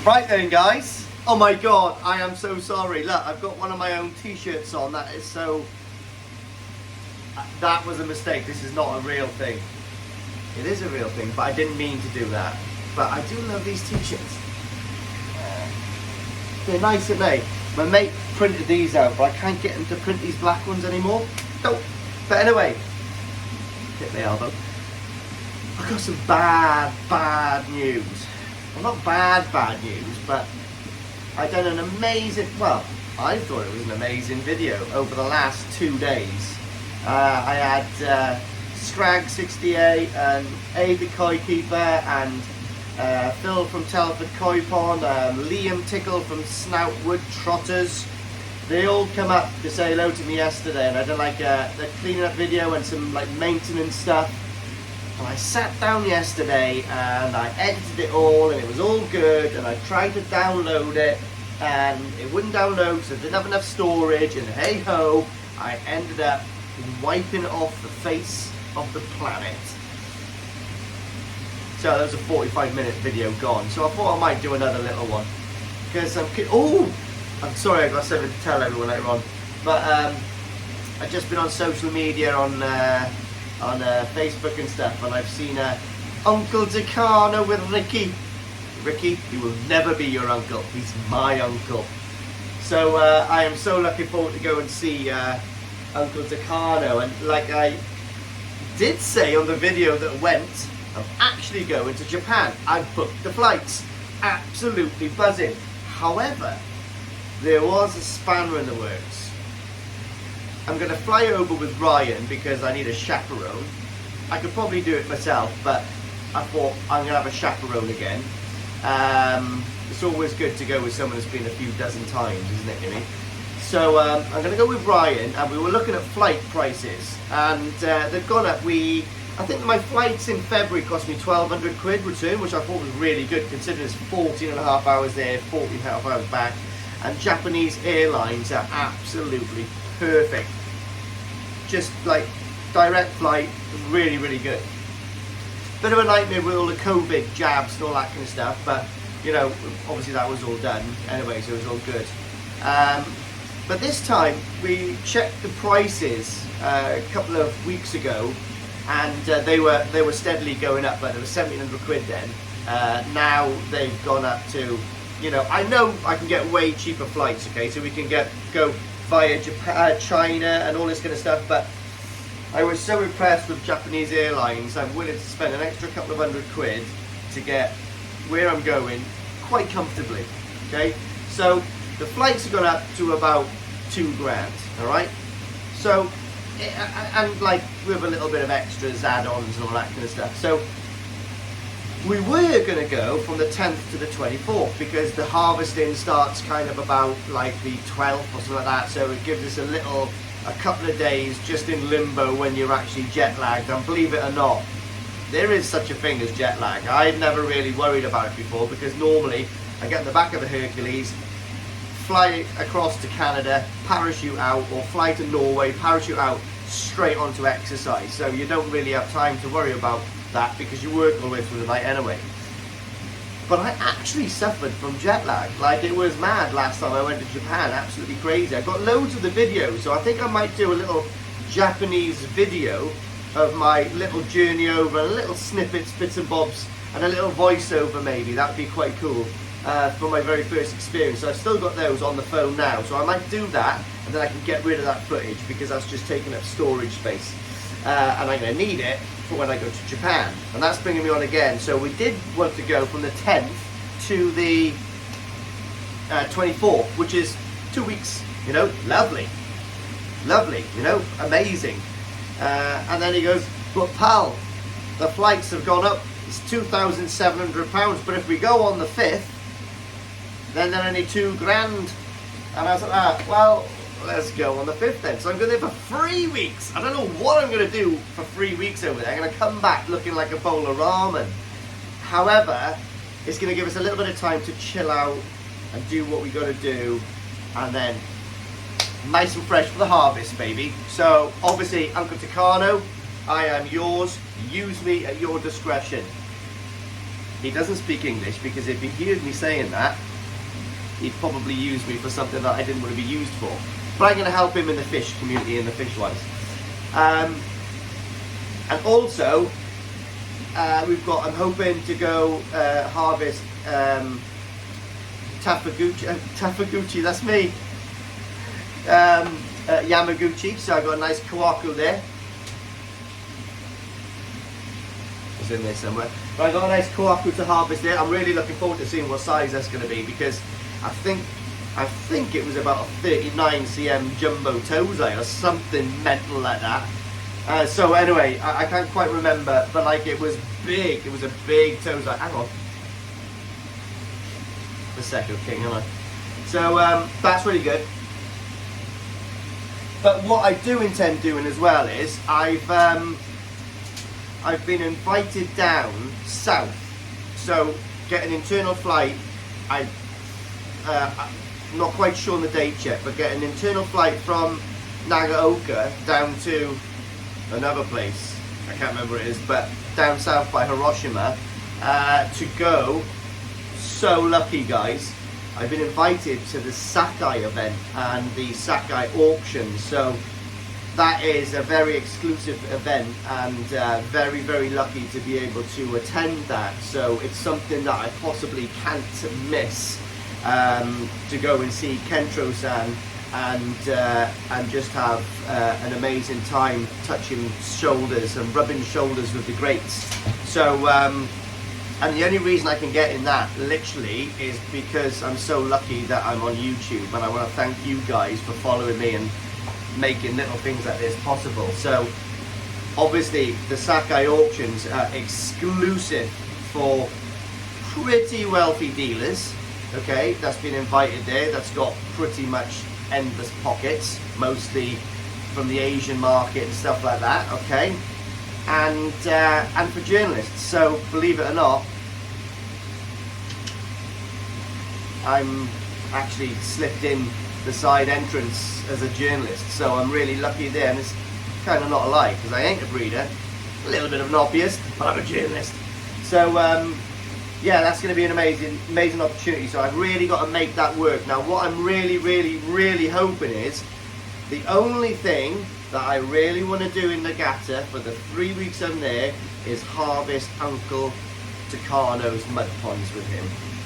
Right then guys, oh my god, I am so sorry. Look, I've got one of my own t-shirts on. That was a mistake. This is not a real thing. It is a real thing, but I didn't mean to do that. But I do love these t-shirts. They're nice, aren't they? My mate printed these out, but I can't get him to print these black ones anymore. Nope. But anyway, hit my elbow. I've got some bad news. Well, not bad news, but I've done an amazing, well, I thought it was an amazing video over the last 2 days. I had Scrag 68 and A the Koi Keeper and Phil from Telford Koi Pond, Liam Tickle from Snoutwood Trotters. They all come up to say hello to me yesterday, and I did like a cleaning up video and some like maintenance stuff. And I sat down yesterday and I edited it all, and it was all good, and I tried to download it and it wouldn't download because I didn't have enough storage, and hey ho, I ended up wiping it off the face of the planet. So that was a 45-minute video gone, so I thought I might do another little one because I'm sorry, I've got something to tell everyone later on, but I've just been on social media on Facebook and stuff, and I've seen Uncle Decano with Ricky. Ricky, he will never be your uncle. He's my uncle. So I am so looking forward to go and see Uncle Decano. And like I did say on the video that went, I'm actually going to Japan. I've booked the flights. Absolutely buzzing. However, there was a spanner in the works. I'm going to fly over with Ryan because I need a chaperone. I could probably do it myself, but I thought I'm going to have a chaperone again. It's always good to go with someone who's been a few dozen times, isn't it, Jimmy? So I'm going to go with Ryan, and we were looking at flight prices, and they've gone up. I think my flights in February cost me 1,200 quid return, which I thought was really good considering it's 14 and a half hours there, 14 and a half hours back, and Japanese airlines are absolutely perfect. Just like direct flight, really, really good. Bit of a nightmare with all the COVID jabs and all that kind of stuff, but you know, obviously that was all done anyway, so it was all good. But this time we checked the prices a couple of weeks ago, and they were steadily going up, but it was 1,700 quid then. Now they've gone up to, you know, I know I can get way cheaper flights, okay, so we can go via Japan, China and all this kind of stuff, but I was so impressed with Japanese airlines, I'm willing to spend an extra couple of hundred quid to get where I'm going quite comfortably, okay? So the flights have gone up to about £2,000, all right? So, and like with a little bit of extras, add-ons and all that kind of stuff. So we were going to go from the 10th to the 24th because the harvesting starts kind of about like the 12th or something like that, so it gives us a couple of days just in limbo when you're actually jet lagged. And believe it or not, there is such a thing as jet lag. I've never really worried about it before because normally I get in the back of the Hercules, fly across to Canada, parachute out, or fly to Norway, parachute out, straight onto exercise. So you don't really have time to worry about that because you work all the way through the night anyway. But I actually suffered from jet lag. Like, it was mad last time I went to Japan, absolutely crazy. I got loads of the videos, so I think I might do a little Japanese video of my little journey over, and little snippets, bits and bobs, and a little voiceover maybe. That would be quite cool for my very first experience. So I've still got those on the phone now, so I might do that, and then I can get rid of that footage because that's just taking up storage space. And I'm going to need it for when I go to Japan, and that's bringing me on again. So we did want to go from the 10th to the 24th, which is 2 weeks, you know, lovely, you know, amazing. And then he goes, but pal, the flights have gone up, it's £2,700, but if we go on the 5th, then they're only £2,000. And I was like, well, let's go on the 5th then. So I'm going there for 3 weeks. I don't know what I'm going to do for 3 weeks over there. I'm going to come back looking like a bowl of ramen. However, it's going to give us a little bit of time to chill out and do what we got to do, and then nice and fresh for the harvest, baby. So obviously, Uncle Decano, I am yours. Use me at your discretion. He doesn't speak English, because if he hears me saying that, he'd probably use me for something that I didn't want to be used for. But I'm going to help him in the fish community and the fish wise. And also, I'm hoping to go harvest Tafaguchi, that's me. Yamaguchi, so I've got a nice kawaku there. It's in there somewhere. But I've got a nice kawaku to harvest there. I'm really looking forward to seeing what size that's going to be, because I think it was about a 39 cm jumbo tozai or something mental like that. So anyway, I can't quite remember, but like it was big. It was a big tozai. Hang on. The Prosecco King, am I? So that's really good. But what I do intend doing as well is I've been invited down south. So get an internal flight. I'm not quite sure on the date yet, but get an internal flight from Nagaoka down to another place. I can't remember where it is, but down south by Hiroshima to go. So lucky, guys. I've been invited to the Sakai event and the Sakai auction, so that is a very exclusive event, and very, very lucky to be able to attend that. So it's something that I possibly can't miss, to go and see Kentro-san and just have an amazing time touching shoulders and rubbing shoulders with the greats. So and the only reason I can get in that, literally, is because I'm so lucky that I'm on YouTube, and I want to thank you guys for following me and making little things like this possible. So obviously the Sakai auctions are exclusive for pretty wealthy dealers, okay, that's been invited there, that's got pretty much endless pockets, mostly from the Asian market and stuff like that, okay, and for journalists. So believe it or not, I'm actually slipped in the side entrance as a journalist, so I'm really lucky there. And it's kind of not a lie, because I ain't a breeder, a little bit of an hobbyist, but I'm a journalist. So yeah, that's going to be an amazing opportunity. So I've really got to make that work. Now what I'm really hoping is, the only thing that I really want to do in Nagata for the 3 weeks I'm there is harvest Uncle Takano's mud ponds with him.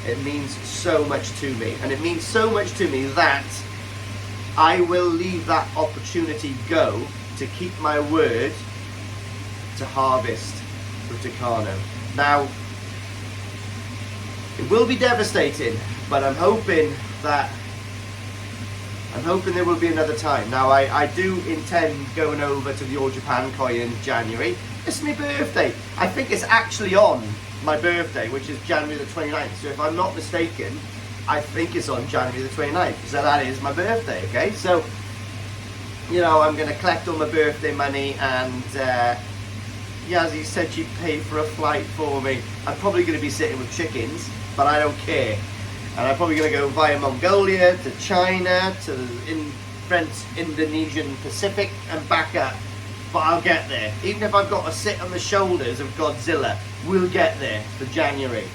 It means so much to me, and it means so much to me that I will leave that opportunity go to keep my word to harvest with Takano. Now, it will be devastating, but I'm hoping there will be another time. Now, I do intend going over to the All Japan Koi in January. It's my birthday. I think it's actually on my birthday, which is January the 29th. So if I'm not mistaken, I think it's on January the 29th. So that is my birthday, okay? So, you know, I'm going to collect all my birthday money, and Yazzie said she'd pay for a flight for me. I'm probably going to be sitting with chickens, but I don't care. And I'm probably going to go via Mongolia to China to the French Indonesian Pacific and back up. But I'll get there. Even if I've got to sit on the shoulders of Godzilla, we'll get there for January.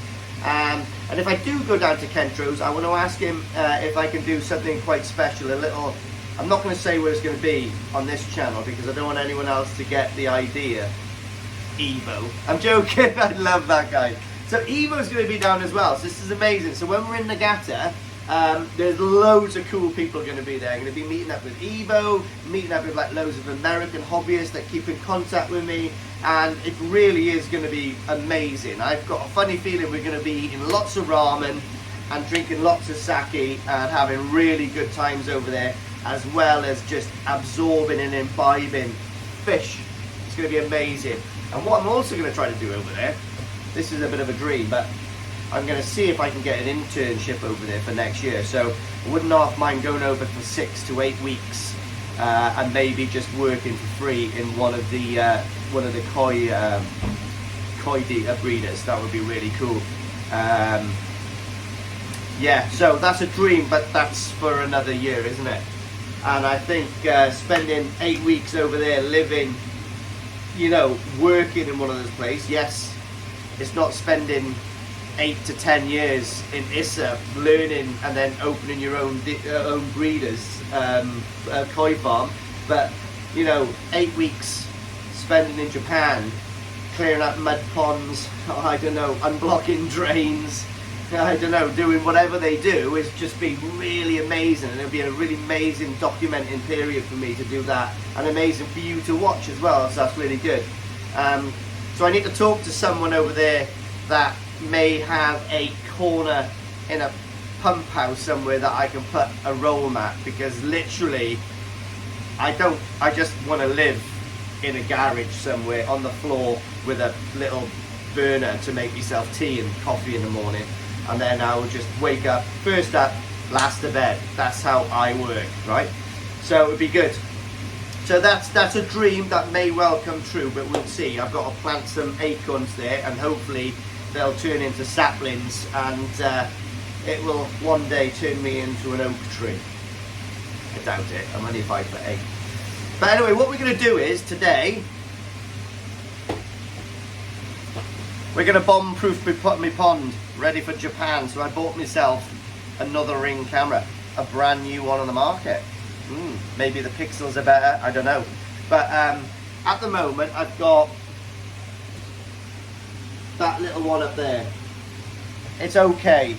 And if I do go down to Kentro's, I want to ask him if I can do something quite special, a little. I'm not going to say where it's going to be on this channel, because I don't want anyone else to get the idea. Evo. I'm joking, I love that guy. So Evo's going to be down as well, so this is amazing. So when we're in Nagata, there's loads of cool people going to be there. I'm going to be meeting up with Evo, meeting up with like loads of American hobbyists that keep in contact with me, and it really is going to be amazing. I've got a funny feeling we're going to be eating lots of ramen and drinking lots of sake and having really good times over there, as well as just absorbing and imbibing fish. It's going to be amazing. And what I'm also going to try to do over there, this is a bit of a dream, but I'm going to see if I can get an internship over there for next year. So I wouldn't half mind going over for 6 to 8 weeks and maybe just working for free in one of the koi breeders. That would be really cool. Yeah, so that's a dream, but that's for another year, isn't it? And I think spending 8 weeks over there living, you know, working in one of those places, yes, it's not spending 8 to 10 years in ISA learning and then opening your own breeders koi farm, but you know, 8 weeks spending in Japan clearing up mud ponds, I don't know, unblocking drains, I don't know, doing whatever they do is just been really amazing, and it'll be a really amazing documenting period for me to do that, and amazing for you to watch as well, so that's really good. So I need to talk to someone over there that may have a corner in a pump house somewhere that I can put a roll mat, because literally I just want to live in a garage somewhere on the floor with a little burner to make myself tea and coffee in the morning, and then I will just wake up, first up, last to bed. That's how I work, right? So it would be good. So that's a dream that may well come true, but we'll see. I've got to plant some acorns there, and hopefully they'll turn into saplings, and it will one day turn me into an oak tree. I doubt it, I'm only 5'8". But anyway, what we're going to do is, today, we're going to bomb-proof my pond, ready for Japan. So I bought myself another Ring camera, a brand new one on the market. Maybe the pixels are better, I don't know. But at the moment, I've got that little one up there. It's okay.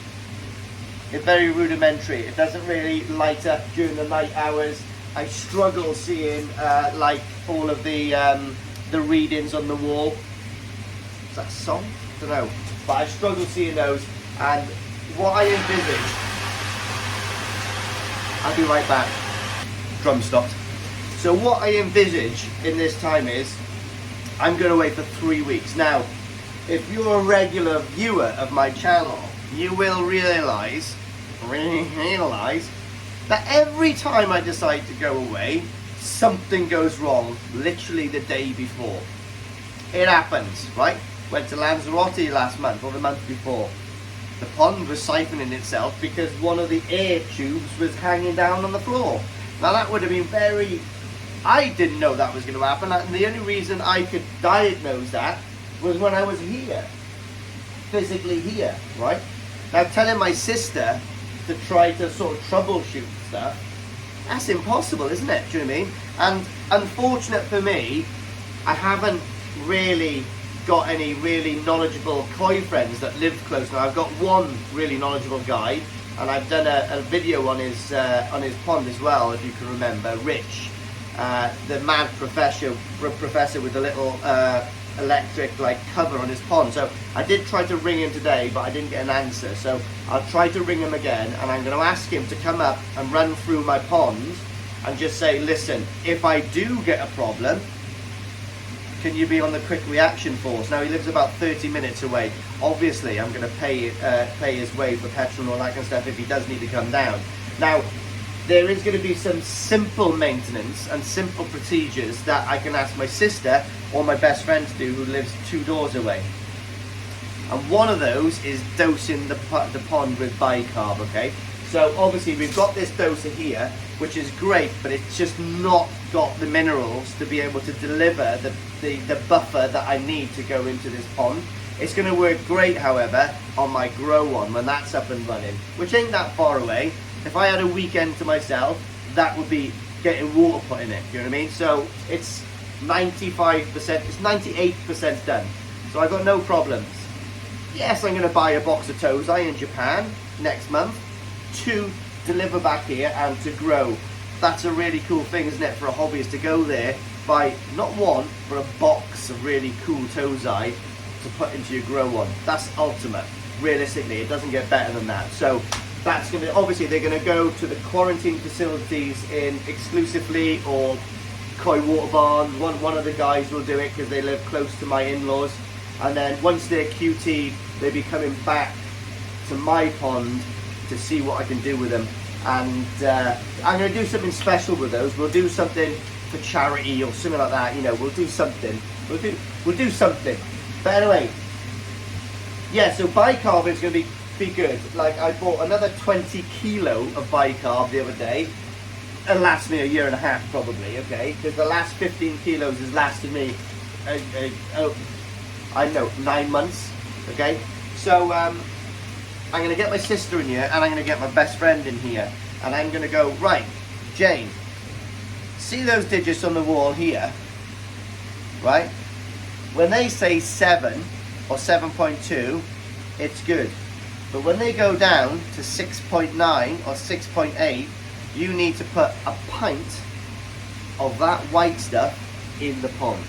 It's very rudimentary. It doesn't really light up during the night hours. I struggle seeing like all of the readings on the wall. Is that a song? I don't know. But I struggle seeing those. And what I envisage, I'll be right back. Drum stopped. So what I envisage in this time is, I'm going away for 3 weeks. Now, if you're a regular viewer of my channel, you will realise that every time I decide to go away, something goes wrong literally the day before. It happens, right? Went to Lanzarote last month or the month before. The pond was siphoning itself because one of the air tubes was hanging down on the floor. Now that would have been very... I didn't know that was going to happen, and the only reason I could diagnose that was when I was here. Physically here, right? Now telling my sister to try to sort of troubleshoot stuff, that's impossible, isn't it? Do you know what I mean? And unfortunate for me, I haven't really got any really knowledgeable koi friends that live close now. I've got one really knowledgeable guy, and I've done a video on his pond as well, if you can remember, Rich, the mad professor with the little electric like cover on his pond. So I did try to ring him today, but I didn't get an answer, so I'll try to ring him again, and I'm going to ask him to come up and run through my pond and just say, listen, if I do get a problem, can you be on the quick reaction force? Now he lives about 30 minutes away. Obviously I'm going to pay his way for petrol and all that kind of stuff if he does need to come down. Now there is going to be some simple maintenance and simple procedures that I can ask my sister or my best friend to do, who lives 2 doors away. And one of those is dosing the pond with bicarb, okay? So obviously we've got this doser here, which is great, but it's just not got the minerals to be able to deliver the buffer that I need to go into this pond. It's going to work great, however, on my grow one when that's up and running, which ain't that far away. If I had a weekend to myself, that would be getting water put in it, you know what I mean? So it's 95%, it's 98% done. So I've got no problems. Yes, I'm going to buy a box of Tozai in Japan next month to deliver back here and to grow. That's a really cool thing, isn't it, for a hobbyist to go there, buy not one, but a box of really cool Tozai to put into your grow one. That's ultimate. Realistically, it doesn't get better than that. So that's going to, obviously they're going to go to the quarantine facilities in exclusively or Koi Water Barn. One of the guys will do it because they live close to my in-laws. And then once they're QT'd, they'll be coming back to my pond to see what I can do with them. And I'm going to do something special with those. We'll do something for charity or something like that. You know, we'll do something. We'll do something. But anyway, yeah. So bicarb is going to be good. Like I bought another 20 kilo of bicarb the other day. It'll last me a year and a half probably. Okay, because the last 15 kilos has lasted me, I don't know, 9 months. Okay. So I'm going to get my sister in here, and I'm going to get my best friend in here, and I'm going to go, right, Jane, see those digits on the wall here, right? When they say 7 or 7.2, it's good. But when they go down to 6.9 or 6.8, you need to put a pint of that white stuff in the pond.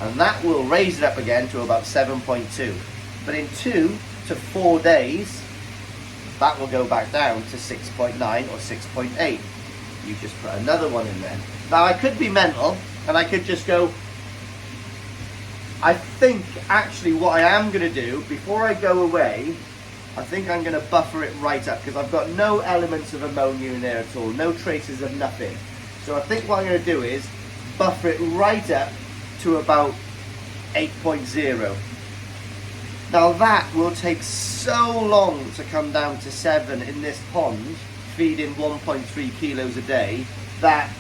And that will raise it up again to about 7.2. But in 2 to 4 days, that will go back down to 6.9 or 6.8. You just put another one in there. Now I could be mental, and I could just go, I think actually what I am going to do, before I go away, I think I'm going to buffer it right up, because I've got no elements of ammonia in there at all, no traces of nothing. So I think what I'm going to do is buffer it right up to about 8.0. Now that will take so long to come down to 7 in this pond, feeding 1.3 kilos a day, that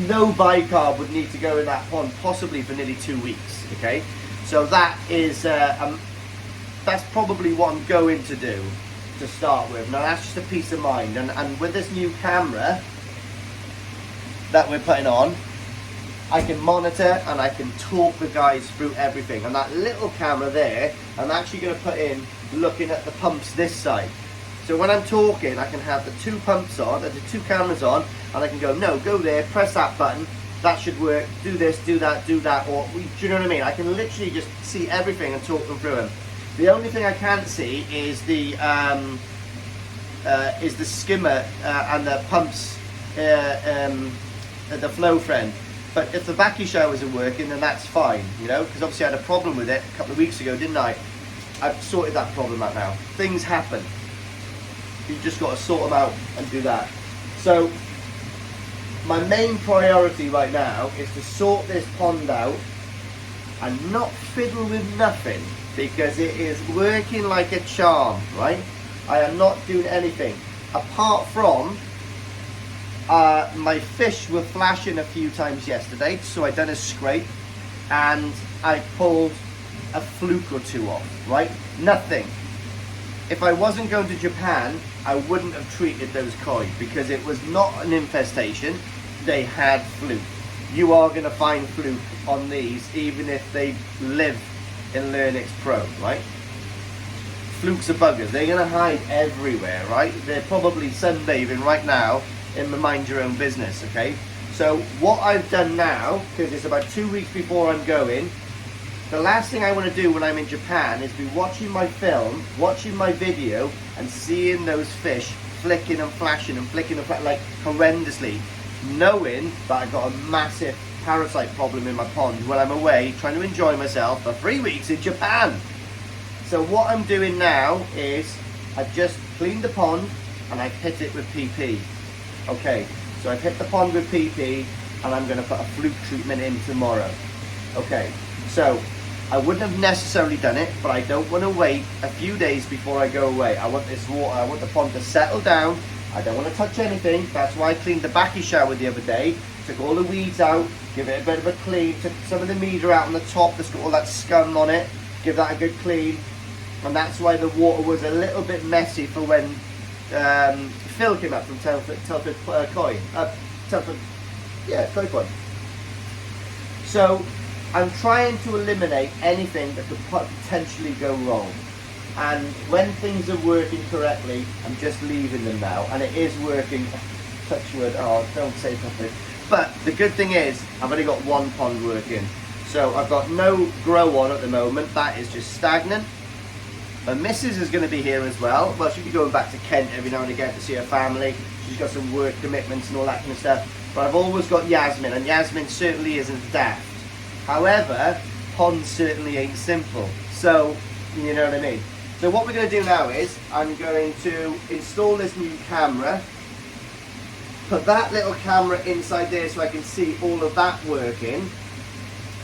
no bicarb would need to go in that pond possibly for nearly 2 weeks. Okay, so that is that's probably what I'm going to do to start with. Now that's just a peace of mind, and with this new camera that we're putting on, I can monitor and I can talk the guys through everything. And that little camera there, I'm actually going to put in looking at the pumps this side. So when I'm talking, I can have the 2 pumps on, the 2 cameras on, and I can go, no, go there, press that button, that should work, do this, do that, or, do you know what I mean? I can literally just see everything and talk them through them. The only thing I can't see is the skimmer and the pumps, the flow friend. But if the vacuum shower isn't working, then that's fine, you know, because obviously I had a problem with it a couple of weeks ago, didn't I? I've sorted that problem out now. Things happen. You just got to sort them out and do that. So my main priority right now is to sort this pond out and not fiddle with nothing, because it is working like a charm, right? I am not doing anything apart from my fish were flashing a few times yesterday, so I done a scrape and I pulled a fluke or 2 off, right? Nothing. If I wasn't going to Japan, I wouldn't have treated those koi, because it was not an infestation, they had fluke. You are going to find fluke on these even if they live in Lernix Pro, right? Flukes are buggers, they're going to hide everywhere, right? They're probably sunbathing right now in the mind your own business, okay? So what I've done now, because it's about 2 weeks before I'm going, the last thing I want to do when I'm in Japan is be watching my film, watching my video, and seeing those fish flicking and flashing and flicking and flashing, like horrendously, knowing that I've got a massive parasite problem in my pond when I'm away trying to enjoy myself for 3 weeks in Japan. So what I'm doing now is I've just cleaned the pond and I've hit it with PP. Okay, so I've hit the pond with PP and I'm going to put a fluke treatment in tomorrow. Okay, so I wouldn't have necessarily done it, but I don't want to wait a few days before I go away. I want this water, I want the pond to settle down. I don't want to touch anything. That's why I cleaned the backy shower the other day. Took all the weeds out, give it a bit of a clean, took some of the meter out on the top that's got all that scum on it, give that a good clean. And that's why the water was a little bit messy for when Phil came up from Telford Koi. Koi Pond. So I'm trying to eliminate anything that could potentially go wrong. And when things are working correctly, I'm just leaving them now. And it is working, touch wood, oh, don't say something. But the good thing is, I've only got 1 pond working. So I've got no grow on at the moment. That is just stagnant. My missus is going to be here as well. Well, she'll be going back to Kent every now and again to see her family. She's got some work commitments and all that kind of stuff. But I've always got Yasmin, and Yasmin certainly isn't daft. However, ponds certainly ain't simple. So, you know what I mean? So what we're going to do now is, I'm going to install this new camera, put that little camera inside there so I can see all of that working.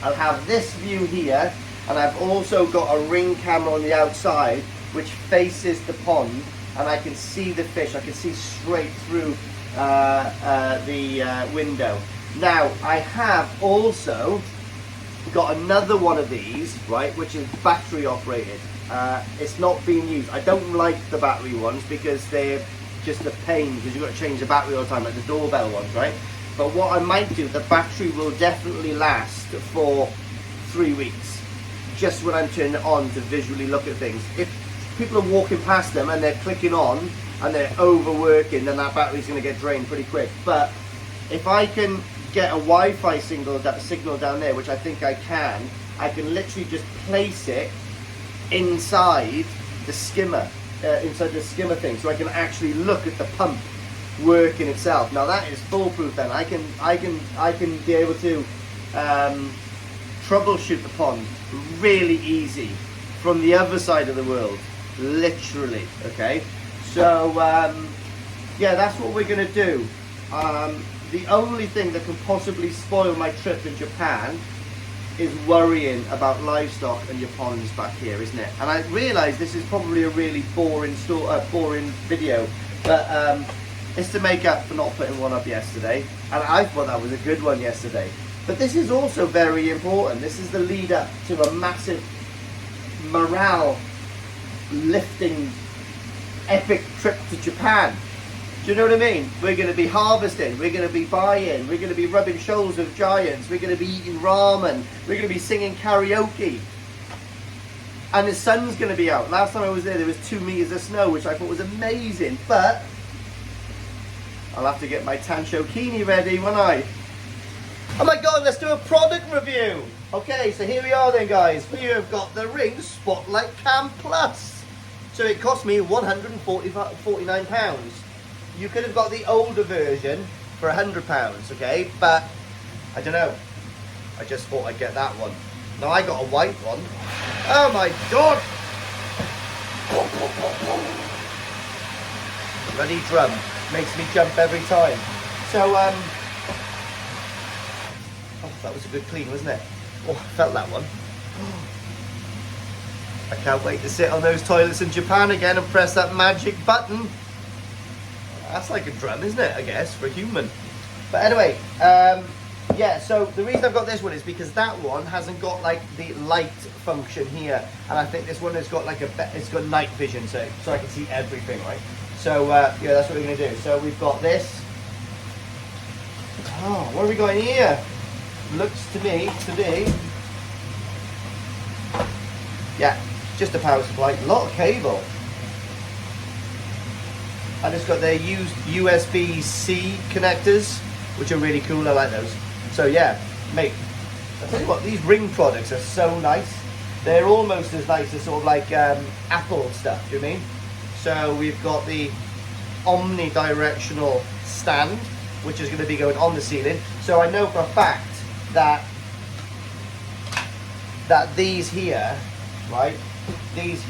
I'll have this view here, and I've also got a ring camera on the outside which faces the pond, and I can see the fish. I can see straight through the window. Now I have also got another one of these, right, which is battery operated. It's not being used. I don't like the battery ones because they're just a pain, because you've got to change the battery all the time, like the doorbell ones, right? But what I might do, the battery will definitely last for 3 weeks, just when I'm turning it on to visually look at things. If people are walking past them and they're clicking on and they're overworking, then that battery's going to get drained pretty quick. But if I can get a Wi-Fi signal down there, which I think I can literally just place it inside the skimmer, thing, so I can actually look at the pump working itself. Now that is foolproof. Then I can be able to troubleshoot the pond really easy from the other side of the world, literally. Okay, so yeah, that's what we're gonna do. The only thing that can possibly spoil my trip in Japan is worrying about livestock and your ponds back here, isn't it? And I realise this is probably a really boring video, but it's to make up for not putting one up yesterday, and I thought that was a good one yesterday. But this is also very important. This is the lead up to a massive morale lifting epic trip to Japan. Do you know what I mean? We're going to be harvesting, we're going to be buying, we're going to be rubbing shoulders with giants, we're going to be eating ramen, we're going to be singing karaoke. And the sun's going to be out. Last time I was there was 2 meters of snow, which I thought was amazing. But I'll have to get my Tanshokini ready, won't I? Oh my god, let's do a product review. Okay, so here we are then, guys. We have got the Ring Spotlight Cam Plus. So it cost me £149. You could have got the older version for £100, okay? But I don't know. I just thought I'd get that one. Now I got a white one. Oh my god! Bloody drum makes me jump every time. So oh, that was a good clean, wasn't it? Oh, I felt that one. I can't wait to sit on those toilets in Japan again and press that magic button. That's like a drum, isn't it, I guess, for a human. But anyway, yeah, so the reason I've got this one is because that one hasn't got like the light function here, and I think this one has got like it's got night vision, so I can see everything, right? So yeah, that's what we're gonna do. So we've got this. Oh, what have we got in here? Looks to me to be, yeah, just a power supply, a lot of cable. I just got their used USB-C connectors, which are really cool. I like those. So yeah, mate, I'll tell you what, these Ring products are so nice. They're almost as nice as sort of like Apple stuff, do you mean? So we've got the omnidirectional stand, which is going to be going on the ceiling. So I know for a fact that these here, right, these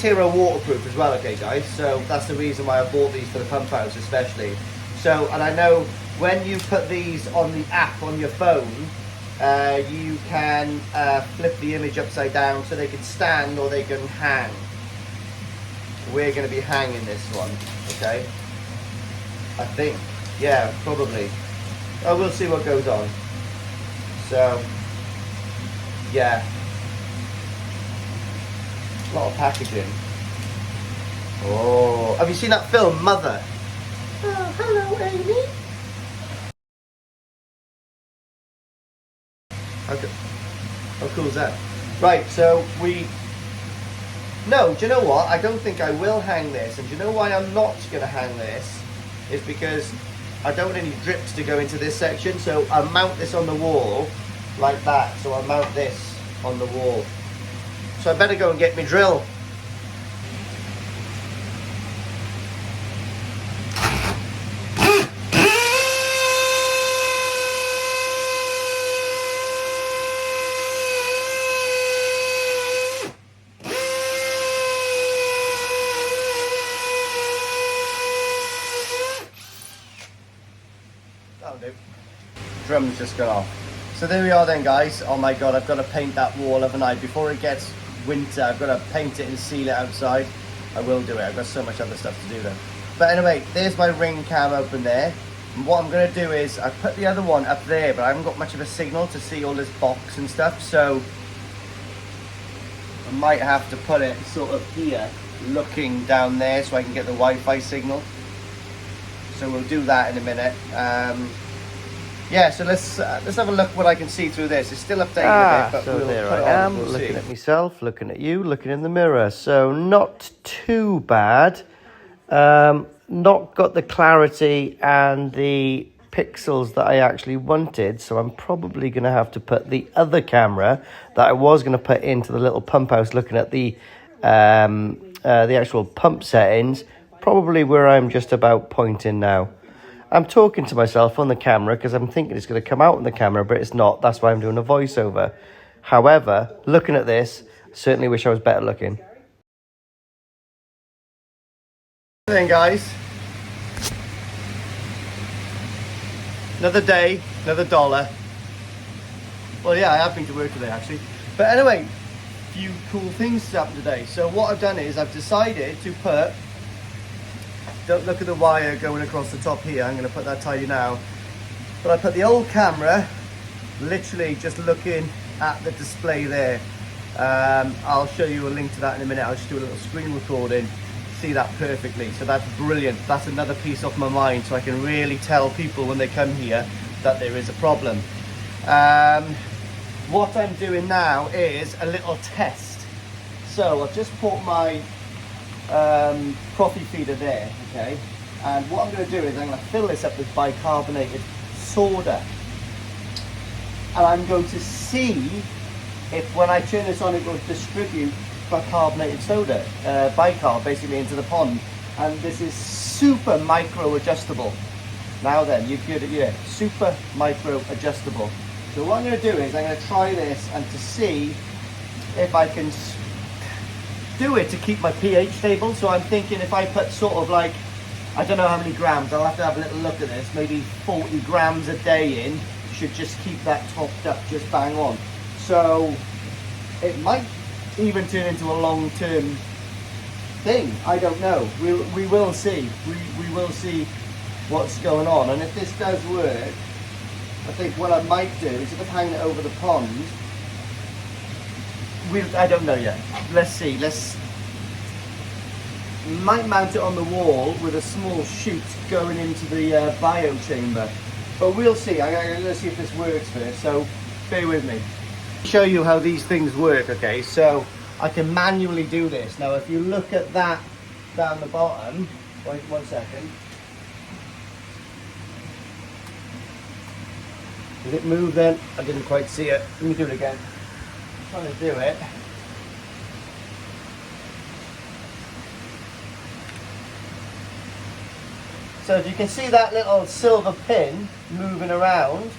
here are waterproof as well, okay guys, so that's the reason why I bought these for the pump house especially. So, and I know when you put these on the app on your phone, you can flip the image upside down so they can stand or they can hang. We're going to be hanging this one, okay, I think, yeah, probably. Oh, we'll see what goes on. So, yeah. A lot of packaging. Oh, have you seen that film, Mother? Oh, hello, Amy. How cool is that? Right, so no, do you know what? I don't think I will hang this. And do you know why I'm not going to hang this? Is because I don't want any drips to go into this section. So I'll mount this on the wall like that. So I'll mount this on the wall. So I better go and get my drill. That'll do. Drum's just gone off. So there we are then, guys. Oh my god, I've got to paint that wall, haven't I? Before it gets winter, I've got to paint it and seal it outside. I will do it. I've got so much other stuff to do then. But anyway, there's my Ring cam open there. And what I'm going to do is I put the other one up there, but I haven't got much of a signal to see all this box and stuff, so I might have to put it sort of here, looking down there, so I can get the Wi-Fi signal. So we'll do that in a minute. Yeah, so let's have a look what I can see through this. It's still updated a bit, but so we'll there put I it on, am, we'll looking see. at myself, looking at you, looking in the mirror. So not too bad. Not got the clarity and the pixels that I actually wanted, so I'm probably going to have to put the other camera that I was going to put into the little pump house, looking at the actual pump settings, probably where I'm just about pointing now. I'm talking to myself on the camera because I'm thinking it's going to come out on the camera, but it's not. That's why I'm doing a voiceover. However, looking at this, certainly wish I was better looking. Then guys, another day, another dollar. Well, yeah, I have been to work today actually. But anyway, a few cool things happened today. So what I've done is I've decided to put, don't look at the wire going across the top here, I'm going to put that tell you now. But I put the old camera literally just looking at the display there. I'll show you a link to that in a minute. I'll just do a little screen recording, see that perfectly. So that's brilliant. That's another piece off my mind, so I can really tell people when they come here that there is a problem. What I'm doing now is a little test. So I've just put my coffee feeder there, okay, and what I'm going to do is I'm going to fill this up with bicarbonated soda, and I'm going to see if when I turn this on it will distribute bicarbonated soda, bicarb basically, into the pond. And this is super micro adjustable. Now then, you've heard it here, super micro adjustable. So what I'm going to do is I'm going to try this and to see if I can do it to keep my pH stable. So I'm thinking if I put sort of like, I don't know how many grams, I'll have to have a little look at this, maybe 40 grams a day in, should just keep that topped up just bang on. So it might even turn into a long-term thing, I don't know. We will see. We will see what's going on, and if this does work, I think what I might do is if I hang it over the pond, I don't know yet. Let's see. Might mount it on the wall with a small chute going into the bio chamber, but we'll see. I'm going to see if this works first. So bear with me. Show you how these things work. Okay, so I can manually do this. Now, if you look at that down the bottom, wait 1 second. Did it move then? I didn't quite see it. Let me do it again. I'm trying to do it. So if you can see that little silver pin moving around,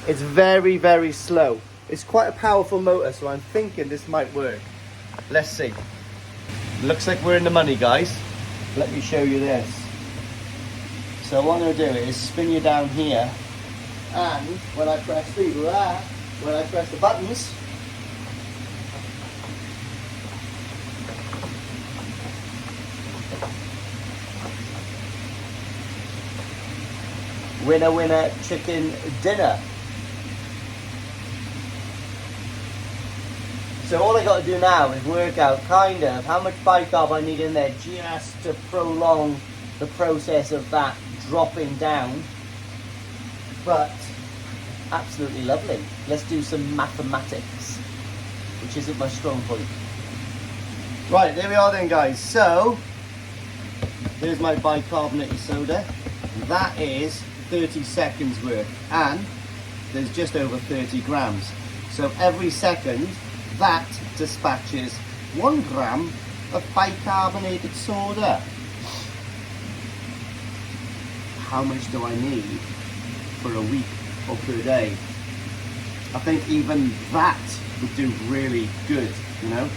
it's very, very slow. It's quite a powerful motor, so I'm thinking this might work. Let's see. Looks like we're in the money, guys. Let me show you this. So what I'm going to do is spin you down here, and when I press the buttons, winner, winner, chicken dinner. So all I got to do now is work out kind of how much bicarb I need in there just to prolong the process of that dropping down. But absolutely lovely. Let's do some mathematics, which isn't my strong point. Right, there we are then, guys. So there's my bicarbonated soda. That is 30 seconds worth, and there's just over 30 grams. So every second that dispatches 1 gram of bicarbonated soda. How much do I need for a week or per day? I think even that would do really good, you know.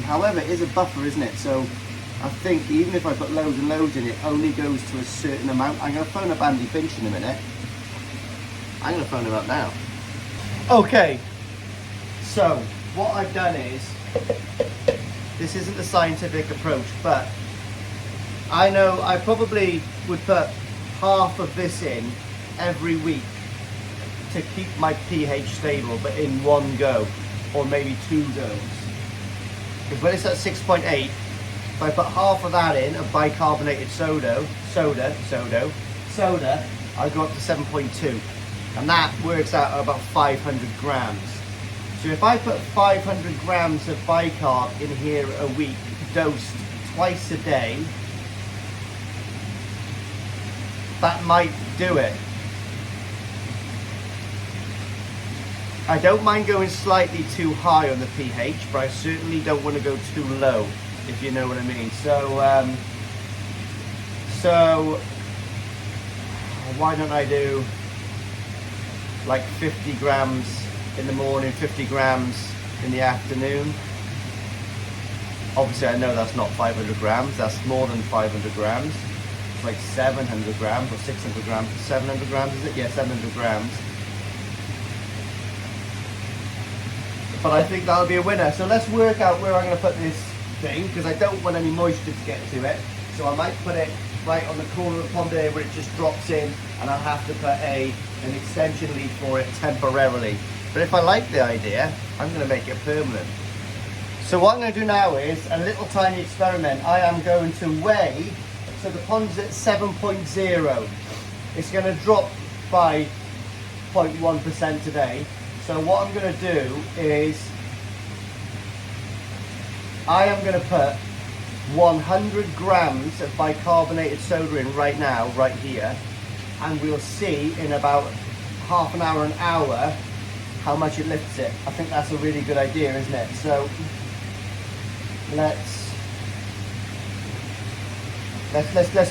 However, it is a buffer, isn't it? So I think even if I put loads and loads in, it only goes to a certain amount. I'm going to phone up Andy Finch in a minute. I'm going to phone him up now. Okay, so what I've done is, this isn't the scientific approach, but I know I probably would put half of this in every week to keep my pH stable, but in one go, or maybe 2 goes. Because when it's at 6.8, if I put half of that in, of bicarbonated soda, I go up to 7.2. And that works out at about 500 grams. So if I put 500 grams of bicarb in here a week, dosed twice a day, that might do it. I don't mind going slightly too high on the pH, but I certainly don't want to go too low, if you know what I mean. So why don't I do like 50 grams in the morning, 50 grams in the afternoon? Obviously I know that's not 500 grams, that's more than 500 grams. It's like 700 grams or 600 grams. 700 grams, is it? Yeah, 700 grams. But I think that'll be a winner. So let's work out where I'm going to put this thing, because I don't want any moisture to get to it. So I might put it right on the corner of the pond there where it just drops in, and I'll have to put an extension lead for it temporarily. But if I like the idea, I'm going to make it permanent. So what I'm going to do now is a little tiny experiment. I am going to weigh, so the pond's at 7.0. It's going to drop by 0.1% today. So what I'm going to do is I am going to put 100 grams of bicarbonated soda in right now, right here, and we'll see in about half an hour, how much it lifts it. I think that's a really good idea, isn't it? So let's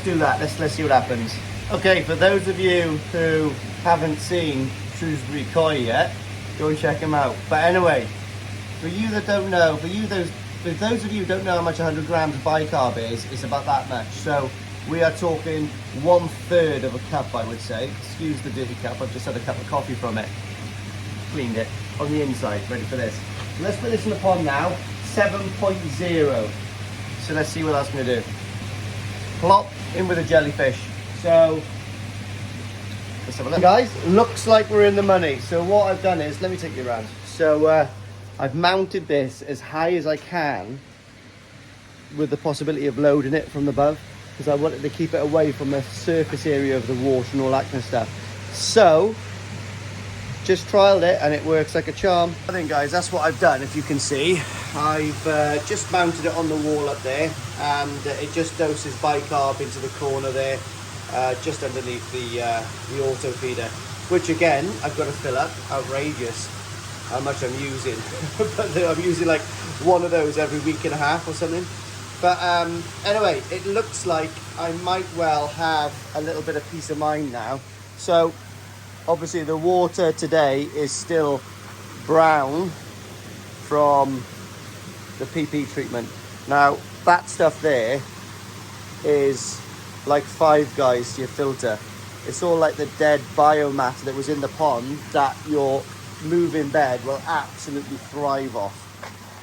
do that. Let's see what happens. Okay, for those of you who haven't seen Shrewsbury Koi yet, go and check them out. But anyway, for you that don't know, for those of you who don't know how much 100 grams of bicarb is, it's about that much. So we are talking 1/3 of a cup, I would say. Excuse the dirty cup, I've just had a cup of coffee from it. Cleaned it on the inside, ready for this. So let's put this in the pond now, 7.0. So let's see what that's going to do. Plop in with a jellyfish. So let's have a look. Guys, looks like we're in the money. So what I've done is, let me take you around. So I've mounted this as high as I can with the possibility of loading it from above, because I wanted to keep it away from the surface area of the water and all that kind of stuff. So just trialed it and it works like a charm. I think, guys, that's what I've done. If you can see, I've just mounted it on the wall up there, and it just doses bicarb into the corner there, just underneath the Autofeeder, which again I've got to fill up. Outrageous how much I'm using. But I'm using like one of those every week and a half or something. But anyway, it looks like I might well have a little bit of peace of mind now. So obviously the water today is still brown from the PP treatment. Now that stuff there is like Five Guys to your filter. It's all like the dead biomass that was in the pond that your moving bed will absolutely thrive off.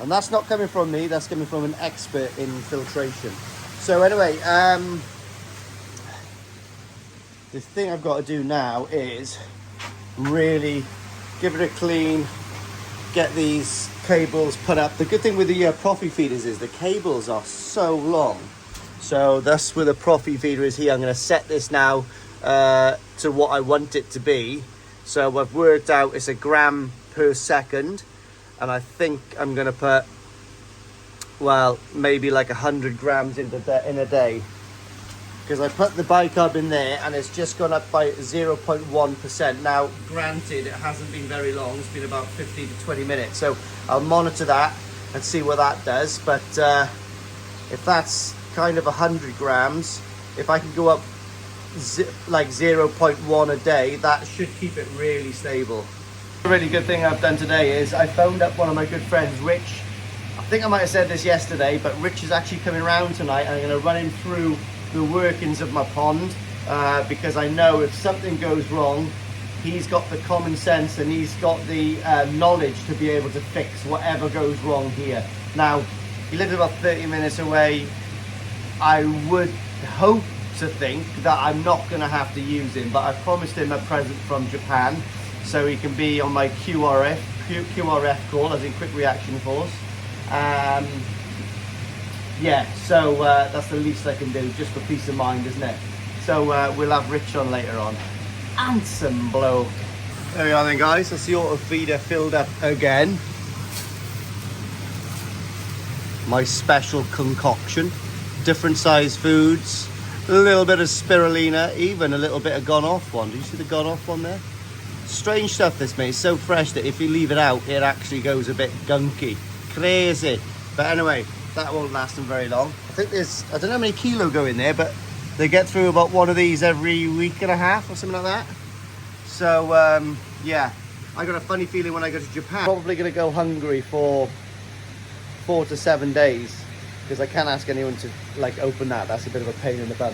And that's not coming from me, that's coming from an expert in filtration. So anyway, the thing I've got to do now is really give it a clean, get these cables put up. The good thing with the Profi feeders is the cables are so long. So that's where the Profi feeder is here. I'm going to set this now to what I want it to be. So I've worked out it's 1 gram per second, and I think I'm going to put, well, maybe like 100 grams in a day, because I put the bicarb in there and it's just gone up by 0.1%. Now granted, it hasn't been very long, it's been about 15 to 20 minutes, so I'll monitor that and see what that does. But if that's kind of 100 grams, if I can go up like 0.1 a day, that should keep it really stable. A really good thing I've done today is I phoned up one of my good friends, Rich. I think I might have said this yesterday, but Rich is actually coming around tonight, and I'm going to run him through the workings of my pond, because I know if something goes wrong, he's got the common sense and he's got the knowledge to be able to fix whatever goes wrong here. Now, he lives about 30 minutes away. I would hope to think that I'm not going to have to use him, but I've promised him a present from Japan, so he can be on my QRF call, as in quick reaction force. Yeah, so that's the least I can do, just for peace of mind, isn't it? So we'll have Rich on later on. Handsome bloke. There we are then, guys. That's the Autofeeder filled up again. My special concoction. Different size foods. A little bit of spirulina, even a little bit of gone off one. Do you see the gone off one there? Strange stuff, this, mate. It's so fresh that if you leave it out, it actually goes a bit gunky. Crazy. But anyway, that won't last them very long. I think there's, I don't know how many kilo go in there, but they get through about one of these every week and a half or something like that. So, yeah, I got a funny feeling when I go to Japan. Probably going to go hungry for 4 to 7 days, because I can't ask anyone to like open that. That's a bit of a pain in the bum.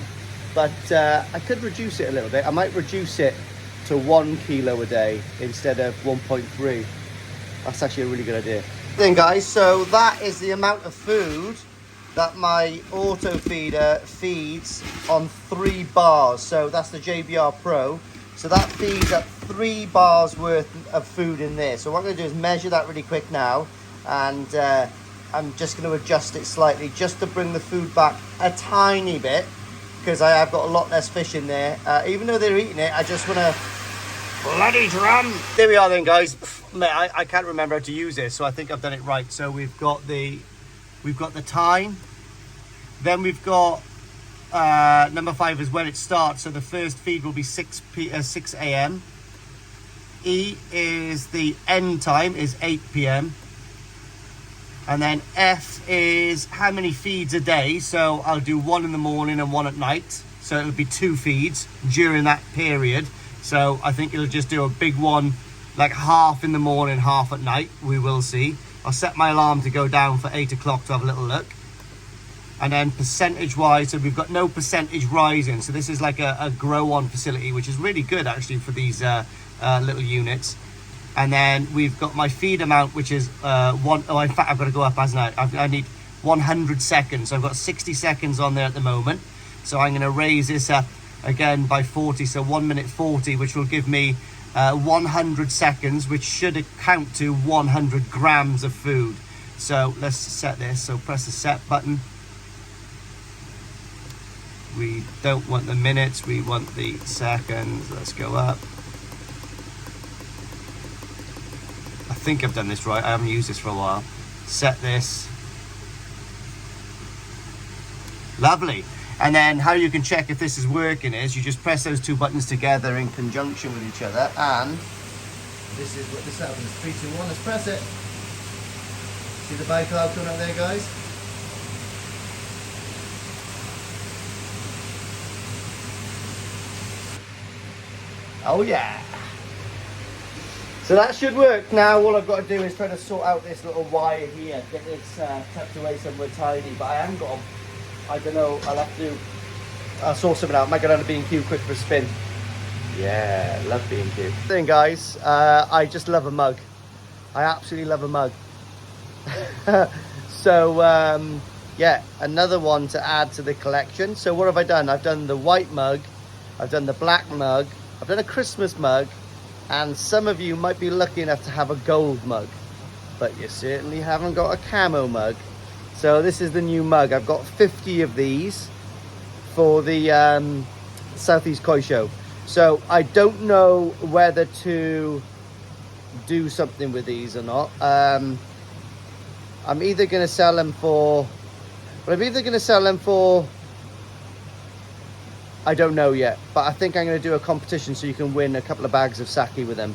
But I could reduce it a little bit. I might reduce it to 1 kilo a day instead of 1.3. That's actually a really good idea. Then guys, so that is the amount of food that my Autofeeder feeds on 3 bars. So that's the JBR Pro. So that feeds up 3 bars worth of food in there. So what I'm going to do is measure that really quick now, and I'm just going to adjust it slightly just to bring the food back a tiny bit, because I have got a lot less fish in there. Even though they're eating it, I just want to bloody drum. There we are then, guys. Mate, I can't remember how to use this, so I think I've done it right. So we've got the time, then we've got number 5 is when it starts. So the first feed will be 6 a.m. E is the end time, is 8 p.m. And then F is how many feeds a day. So I'll do 1 in the morning and 1 at night. So it'll be 2 feeds during that period. So I think it'll just do a big one, like half in the morning, half at night. We will see. I'll set my alarm to go down for 8 o'clock to have a little look. And then percentage wise, so we've got no percentage rising. So this is like a grow on facility, which is really good actually for these little units. And then we've got my feed amount, which is in fact, I've got to go up, hasn't I? I need 100 seconds. So I've got 60 seconds on there at the moment. So I'm going to raise this up again by 40. So 1 minute 40, which will give me 100 seconds, which should account to 100 grams of food. So let's set this. So press the set button. We don't want the minutes, we want the seconds. Let's go up. I think I've done this right. I haven't used this for a while. Set this. Lovely. And then how you can check if this is working is you just press those 2 buttons together in conjunction with each other, and this is what this happens. 3, 2, 1, let's press it. See the bicarb coming up there, guys? Oh yeah. So that should work. Now all I've got to do is try to sort out this little wire here, get this tucked away somewhere tidy, but I haven't got I don't know, I'll sort something out. I might go down to B&Q quick for a spin. Yeah, love B&Q. Thing guys, I just love a mug. I absolutely love a mug. So yeah, another one to add to the collection. So what have I done? I've done the white mug, I've done the black mug, I've done a Christmas mug, and some of you might be lucky enough to have a gold mug, but you certainly haven't got a camo mug. So this is the new mug. I've got 50 of these for the Southeast Koi Show. So I don't know whether to do something with these or not. I'm either going to sell them for, I don't know yet, but I think I'm going to do a competition so you can win a couple of bags of sake with them.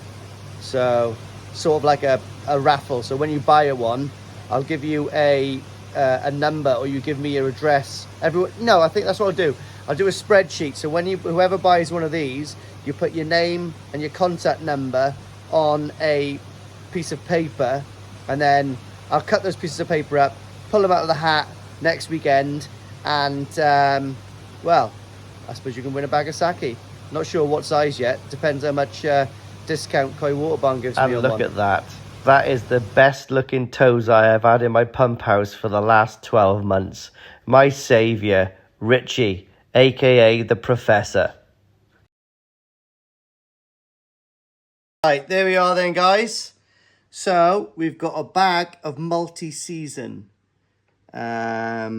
So sort of like a raffle. So when you buy one, I'll give you a number, or you give me your address. No, I think that's what I'll do. I'll do a spreadsheet. So when whoever buys one of these, you put your name and your contact number on a piece of paper, and then I'll cut those pieces of paper up, pull them out of the hat next weekend, and well, I suppose you can win a bag of sake. Not sure what size yet. Depends how much discount Koi Water Barn gives me on one. And look at that. That is the best looking toes I have had in my pump house for the last 12 months. My saviour, Richie, aka the Professor. Right, there we are then, guys. So we've got a bag of multi-season. How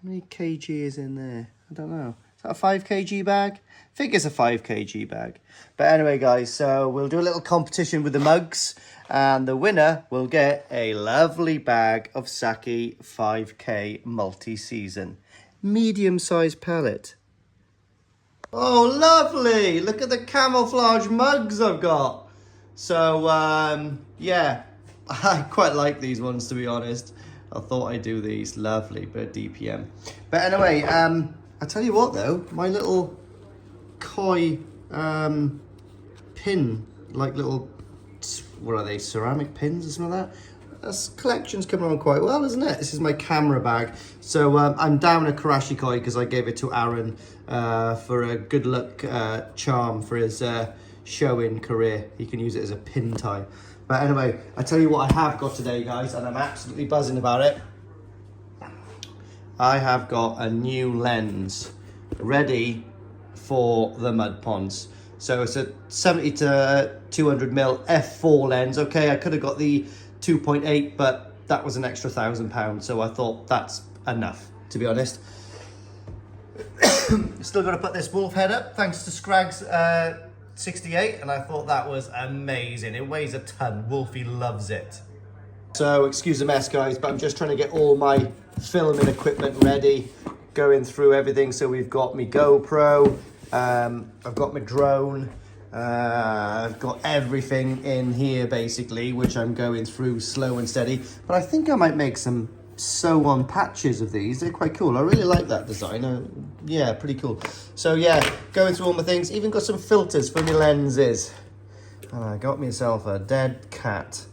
many kg is in there? I don't know. Is that a 5 kg bag? I think it's a 5 kg bag. But anyway, guys, so we'll do a little competition with the mugs, and the winner will get a lovely bag of Saki 5K multi-season. Medium-sized pellet. Oh, lovely! Look at the camouflage mugs I've got. So, yeah, I quite like these ones, to be honest. I thought I'd do these. Lovely, bit of DPM. But anyway, I tell you what, though, my little koi pin, like little, what are they, ceramic pins or something like that? This collection's coming on quite well, isn't it? This is my camera bag. So I'm down a Karashi koi because I gave it to Aaron for a good luck charm for his showing career. He can use it as a pin tie. But anyway, I tell you what I have got today, guys, and I'm absolutely buzzing about it. I have got a new lens ready for the mud ponds. So it's a 70 to 200 mil f4 lens. Okay, I could have got the 2.8, but that was an extra £1,000, so I thought that's enough, to be honest. Still got to put this wolf head up, thanks to Scrag's 68, and I thought that was amazing. It weighs a ton. Wolfie loves it. So excuse the mess, guys, but I'm just trying to get all my filming equipment ready, going through everything. So we've got my GoPro, I've got my drone, I've got everything in here basically, which I'm going through slow and steady. But I think I might make some sew-on patches of these. They're quite cool. I really like that design. Yeah, pretty cool. So yeah, going through all my things. Even got some filters for my lenses. And I got myself a dead cat.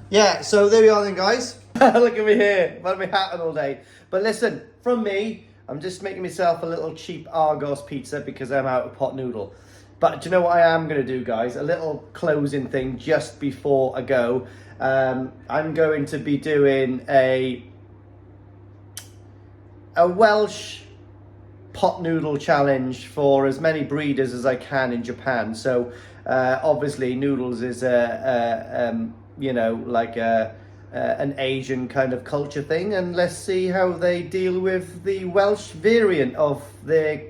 Yeah, so there we are then, guys. Look at me here. I've had my hat on all day. But listen, from me, I'm just making myself a little cheap Argos pizza because I'm out of pot noodle. But do you know what I am going to do, guys? A little closing thing just before I go. I'm going to be doing a Welsh pot noodle challenge for as many breeders as I can in Japan. So obviously noodles is you know, like an Asian kind of culture thing, and let's see how they deal with the Welsh variant of their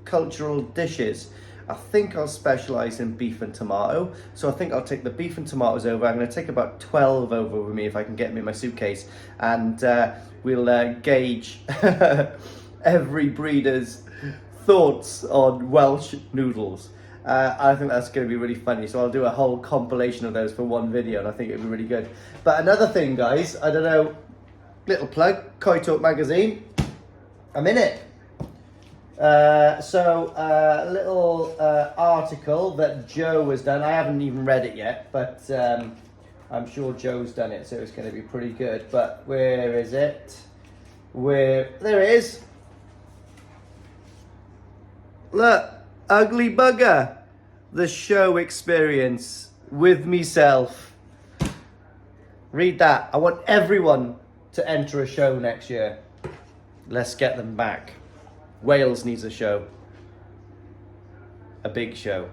cultural dishes. I think I'll specialise in beef and tomato, so I think I'll take the beef and tomatoes over. I'm going to take about 12 over with me if I can get them in my suitcase, and we'll gauge every breeder's thoughts on Welsh noodles. I think that's going to be really funny, so I'll do a whole compilation of those for one video, and I think it'll be really good. But another thing, guys, I don't know, little plug, Koi Talk magazine, I'm in it. So a little article that Joe has done. I haven't even read it yet, but I'm sure Joe's done it, so it's going to be pretty good. But where is it? There it is. Look, Ugly Bugger, the show experience with myself. Read that. I want everyone to enter a show next year. Let's get them back. Wales needs a show. A big show.